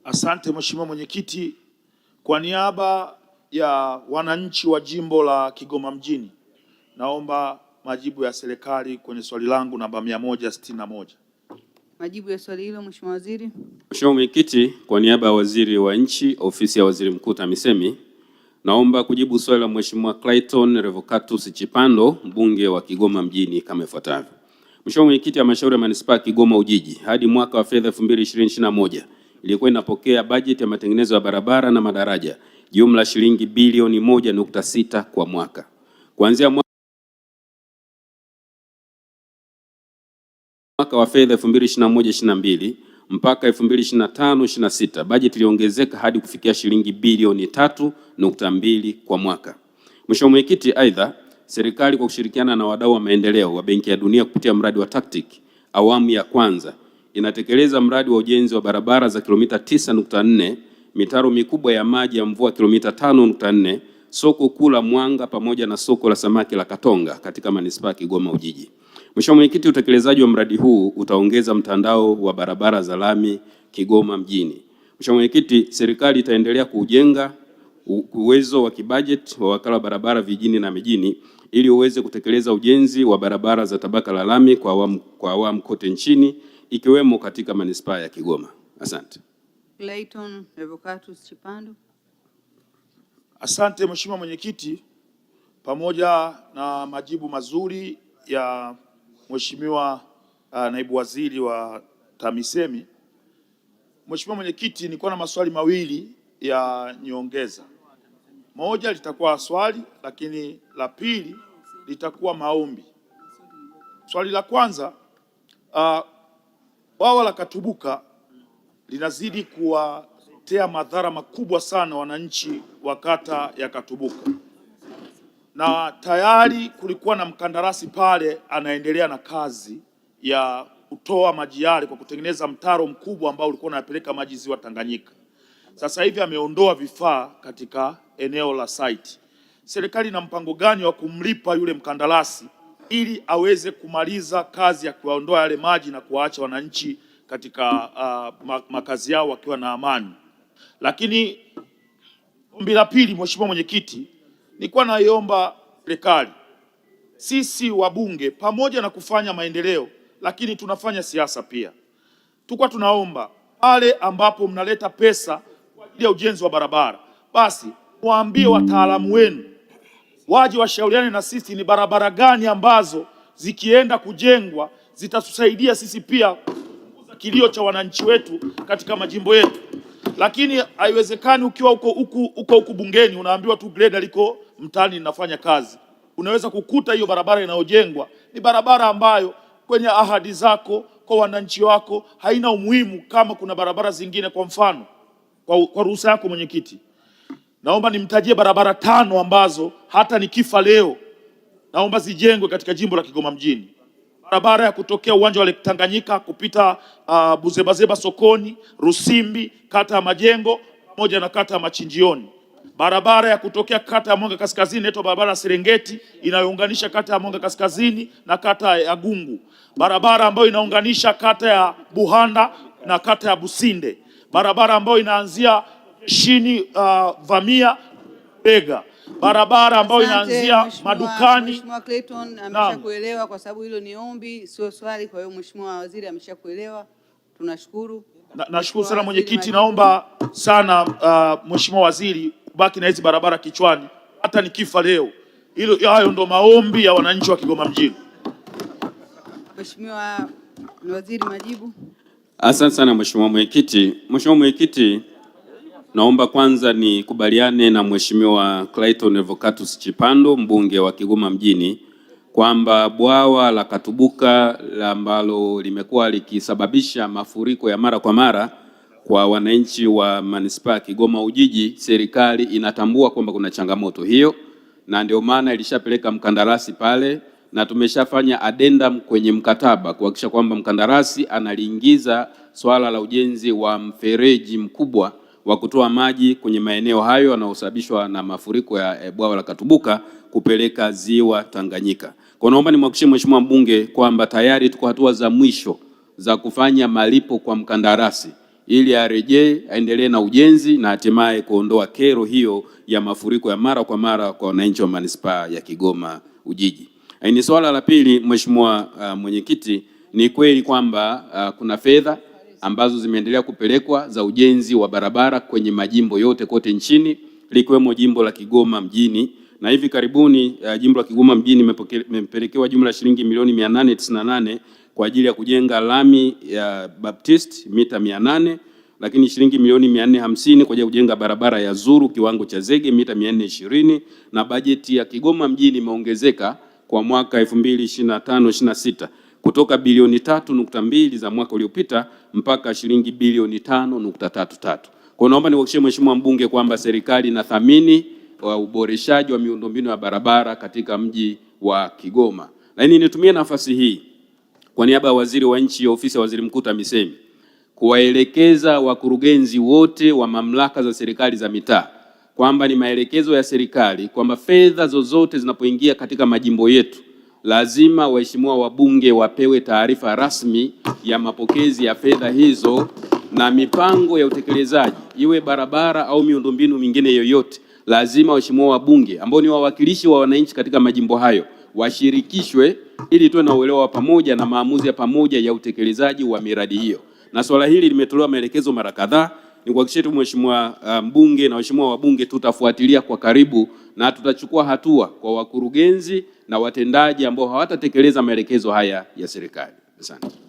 Asante Mheshimiwa Mwenyekiti, kwa niaba ya wananchi wa jimbo la Kigoma mjini, naomba majibu ya serikali kwenye swali langu namba 161. Majibu ya swali hilo Mheshimiwa Waziri. Mheshimiwa Mwenyekiti, kwa niaba ya Waziri wa Nchi, Ofisi ya Waziri Mkuu TAMISEMI, naomba kujibu swali la Mheshimiwa Clayton Revocatus Chipando, mbunge wa Kigoma mjini kama ifuatavyo. Mheshimiwa Mwenyekiti, Halmashauri ya Manispaa Kigoma Ujiji hadi mwaka wa fedha 2020/2021 ilikuwa inapokea bajeti ya matengenezo ya barabara na madaraja jumla shilingi bilioni 1.6 kwa mwaka. Kuanzia mwaka wa fedha 2021/2022 mpaka 2025/2026 bajeti iliongezeka hadi kufikia shilingi bilioni 3.2 kwa mwaka. Mheshimiwa Mwenyekiti, aidha serikali kwa kushirikiana na wadau wa maendeleo wa Benki ya Dunia kupitia mradi wa TACTIC awamu ya kwanza inatekeleza mradi wa ujenzi wa barabara za kilomita 9.4, mitaro mikubwa ya maji ya mvua kilomita 5.4, soko kuu la Mwanga pamoja na soko la samaki la Katonga katika Manispaa Kigoma Ujiji. Mheshimiwa Mwenyekiti, utekelezaji wa mradi huu utaongeza mtandao wa barabara za lami Kigoma mjini. Mheshimiwa Mwenyekiti, serikali itaendelea kujenga uwezo wa kibajeti wa wakala wa barabara vijijini na mijini ili uweze kutekeleza ujenzi wa barabara za tabaka la lami kwa awamu kote nchini ikiwemo katika Manispaa ya Kigoma. Asante. Clayton Revocatus Chipando. Asante Mheshimiwa Mwenyekiti, pamoja na majibu mazuri ya Mheshimiwa Naibu Waziri wa TAMISEMI. Mheshimiwa Mwenyekiti, nilikuwa na maswali mawili ya nyongeza. Moja litakuwa swali, lakini la pili litakuwa maombi. Swali la kwanza, bwawa la Katubuka linazidi kuwatea madhara makubwa sana wananchi wa kata ya Katubuka, na tayari kulikuwa na mkandarasi pale anaendelea na kazi ya kutoa maji yale kwa kutengeneza mtaro mkubwa ambao ulikuwa unapeleka maji ziwa Tanganyika. Sasa hivi ameondoa vifaa katika eneo la site. Serikali ina mpango gani wa kumlipa yule mkandarasi ili aweze kumaliza kazi ya kuondoa yale maji na kuwaacha wananchi katika makazi yao wakiwa na amani? Lakini ombi la pili, Mheshimiwa Mwenyekiti, nilikuwa naiomba serikali, sisi wabunge pamoja na kufanya maendeleo, lakini tunafanya siasa pia. Tulikuwa tunaomba pale ambapo mnaleta pesa kwa ajili ya ujenzi wa barabara, basi waambie wataalamu wenu waje washauriane na sisi ni barabara gani ambazo zikienda kujengwa zitatusaidia sisi pia kupunguza kilio cha wananchi wetu katika majimbo yetu. Lakini haiwezekani ukiwa huko bungeni unaambiwa tu greda liko mtaani linafanya kazi. Unaweza kukuta hiyo barabara inayojengwa ni barabara ambayo kwenye ahadi zako kwa wananchi wako haina umuhimu kama kuna barabara zingine. Kwa mfano, kwa ruhusa yako Mwenyekiti, naomba nimtajie barabara 5 ambazo hata nikifa leo naomba zijengwe katika jimbo la Kigoma mjini. Barabara ya kutokea uwanja wa Lake Tanganyika kupita Buzebazeba sokoni, Rusimbi, kata ya Majengo pamoja na kata ya Machinjioni. Barabara ya kutokea kata ya Mwanga Kaskazini inaitwa barabara ya Serengeti inayounganisha kata ya Mwanga Kaskazini na kata ya Gungu. Barabara ambayo inaunganisha kata ya Buhanda na kata ya Businde. Barabara ambayo inaanzia chini Vamia Bega. Barabara ambayo inaanzia madukani. Mheshimiwa Clayton ameshakuelewa kwa sababu hilo ni ombi sio swali, kwa hiyo Mheshimiwa Waziri ameshakuelewa. Tunashukuru. Nashukuru sana Mwenyekiti, naomba sana Mheshimiwa Waziri baki na hizi barabara kichwani hata nikifa leo. Hayo ndo maombi ya wananchi wa Kigoma mjini. Mheshimiwa Waziri, majibu. Asante sana Mheshimiwa Mwenyekiti. Mheshimiwa Mwenyekiti, naomba kwanza nikubaliane na Mheshimiwa Clayton Revocatus Chipando, mbunge wa Kigoma mjini, kwamba bwawa la Katubuka ambalo limekuwa likisababisha mafuriko ya mara kwa mara kwa wananchi wa Manispaa Kigoma Ujiji, serikali inatambua kwamba kuna changamoto hiyo na ndio maana ilishapeleka mkandarasi pale na tumeshafanya addendum kwenye mkataba kuhakikisha kwamba mkandarasi analiingiza swala la ujenzi wa mfereji mkubwa wa kutoa maji kwenye maeneo hayo yanayosababishwa na mafuriko ya bwawa la Katubuka kupeleka ziwa Tanganyika. Kwa naomba nimhakikishie Mheshimiwa mbunge kwamba tayari tuko hatua za mwisho za kufanya malipo kwa mkandarasi ili arejee aendelee na ujenzi na hatimaye kuondoa kero hiyo ya mafuriko ya mara kwa mara kwa wananchi wa manispaa ya Kigoma Ujiji. Ni swala la pili, Mheshimiwa Mwenyekiti, ni kweli kwamba kuna fedha ambazo zimeendelea kupelekwa za ujenzi wa barabara kwenye majimbo yote kote nchini likiwemo jimbo la Kigoma mjini, na hivi karibuni jimbo la Kigoma mjini imepelekewa jumla ya shilingi milioni 898 kwa ajili ya kujenga lami ya Baptist mita 800, lakini shilingi milioni 450 kwa ajili ya kujenga barabara ya Zuru kiwango cha zege mita 420, na bajeti ya Kigoma mjini imeongezeka kwa mwaka 2025/26 kutoka bilioni 3.2 za mwaka uliopita mpaka shilingi bilioni 5.33. Kwa naomba niwahakikishie Mheshimiwa mbunge kwamba serikali inathamini uboreshaji wa miundombinu ya barabara katika mji wa Kigoma. Lakini nitumie nafasi hii kwa niaba ya Waziri wa Nchi, Ofisi ya Waziri Mkuu TAMISEMI, kuwaelekeza wakurugenzi wote wa mamlaka za serikali za mitaa kwamba ni maelekezo ya serikali kwamba fedha zozote zinapoingia katika majimbo yetu lazima waheshimiwa wabunge wapewe taarifa rasmi ya mapokezi ya fedha hizo, na mipango ya utekelezaji iwe barabara au miundombinu mingine yoyote, lazima waheshimiwa wabunge ambao ni wawakilishi wa wananchi katika majimbo hayo washirikishwe ili tuwe na uelewa wa pamoja na maamuzi ya pamoja ya utekelezaji wa miradi hiyo. Na swala hili limetolewa maelekezo mara kadhaa. Ni kuhakikishia tu Mheshimiwa mbunge na waheshimiwa wabunge tutafuatilia kwa karibu na tutachukua hatua kwa wakurugenzi na watendaji ambao hawatatekeleza maelekezo haya ya serikali. Asante.